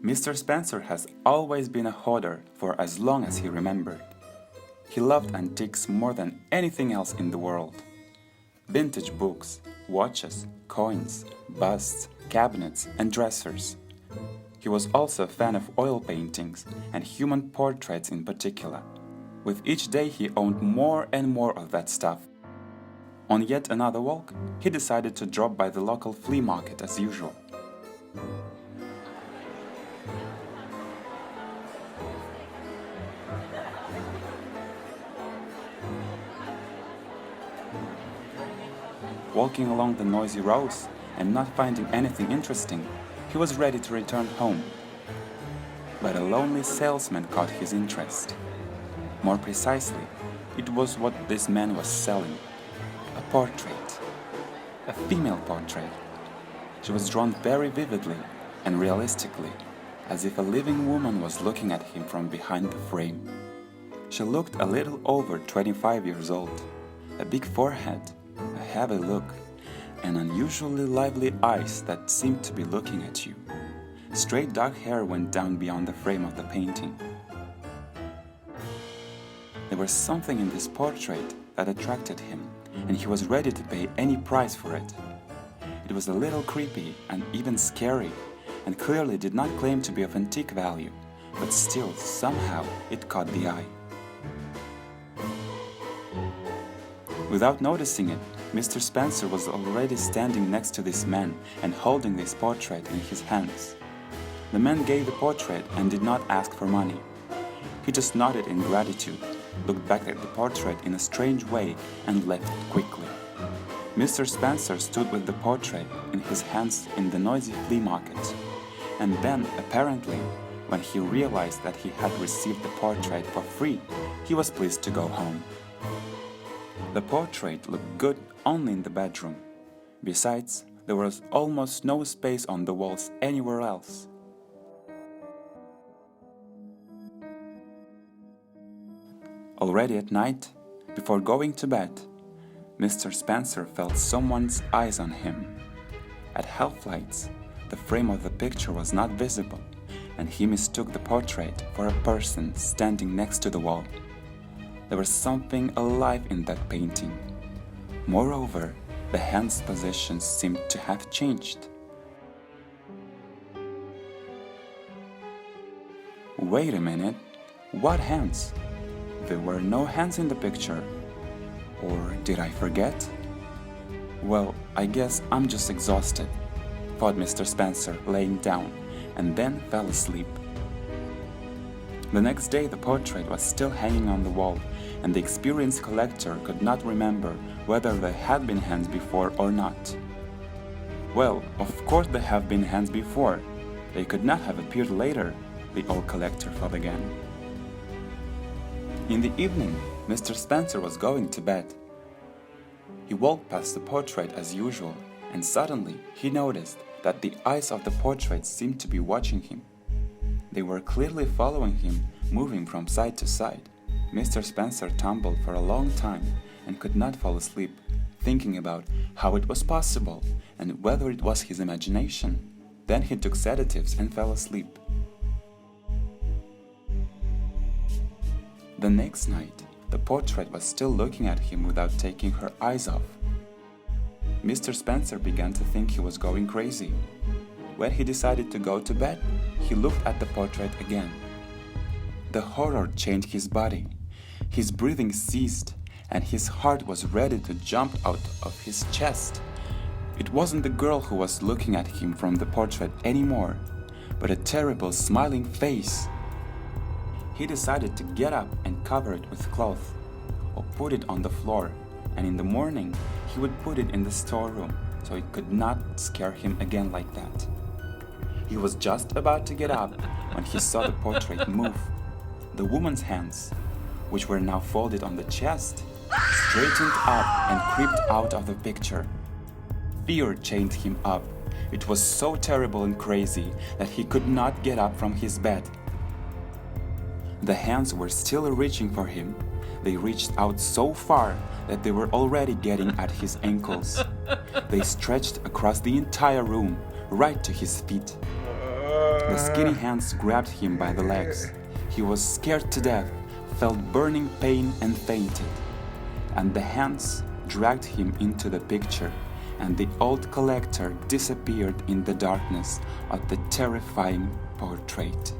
Mr. Spencer has always been a hoarder for as long as he remembered. He loved antiques more than anything else in the world. Vintage books, watches, coins, busts, cabinets, and dressers. He was also a fan of oil paintings and human portraits in particular. With each day he owned more and more of that stuff. On yet another walk, he decided to drop by the local flea market as usual. Walking along the noisy roads and not finding anything interesting, he was ready to return home. But a lonely salesman caught his interest. More precisely, it was what this man was selling. A portrait. A female portrait. She was drawn very vividly and realistically, as if a living woman was looking at him from behind the frame. She looked a little over 25 years old, a big forehead, a heavy look, and unusually lively eyes that seemed to be looking at you. Straight dark hair went down beyond the frame of the painting. There was something in this portrait that attracted him, and he was ready to pay any price for it. It was a little creepy and even scary, and clearly did not claim to be of antique value, but still, somehow, it caught the eye. Without noticing it, Mr. Spencer was already standing next to this man and holding this portrait in his hands. The man gave the portrait and did not ask for money. He just nodded in gratitude, looked back at the portrait in a strange way, and left quickly. Mr. Spencer stood with the portrait in his hands in the noisy flea market, and then, apparently, when he realized that he had received the portrait for free, he was pleased to go home. The portrait looked good only in the bedroom. Besides, there was almost no space on the walls anywhere else. Already at night, before going to bed, Mr. Spencer felt someone's eyes on him. At half-lights, the frame of the picture was not visible, and he mistook the portrait for a person standing next to the wall. There was something alive in that painting. Moreover, the hand's position seemed to have changed. Wait a minute, what hands? There were no hands in the picture. Or did I forget? Well, I guess I'm just exhausted, thought Mr. Spencer, laying down, and then fell asleep. The next day the portrait was still hanging on the wall, and the experienced collector could not remember whether there had been hands before or not. Well, of course there have been hands before. They could not have appeared later, the old collector thought again. In the evening, Mr. Spencer was going to bed. He walked past the portrait as usual, and suddenly he noticed that the eyes of the portrait seemed to be watching him. They were clearly following him, moving from side to side. Mr. Spencer tumbled for a long time and could not fall asleep, thinking about how it was possible and whether it was his imagination. Then he took sedatives and fell asleep. The next night, the portrait was still looking at him without taking her eyes off. Mr. Spencer began to think he was going crazy. When he decided to go to bed, he looked at the portrait again. The horror changed his body. His breathing ceased, and his heart was ready to jump out of his chest. It wasn't the girl who was looking at him from the portrait anymore, but a terrible smiling face. He decided to get up and cover it with cloth, or put it on the floor, and in the morning he would put it in the storeroom so it could not scare him again like that. He was just about to get up when he saw the portrait move. The woman's hands, which were now folded on the chest, straightened up and creeped out of the picture. Fear chained him up. It was so terrible and crazy that he could not get up from his bed. The hands were still reaching for him. They reached out so far that they were already getting at his ankles. They stretched across the entire room, right to his feet. The skinny hands grabbed him by the legs. He was scared to death, felt burning pain and fainted. And the hands dragged him into the picture, and the old collector disappeared in the darkness of the terrifying portrait.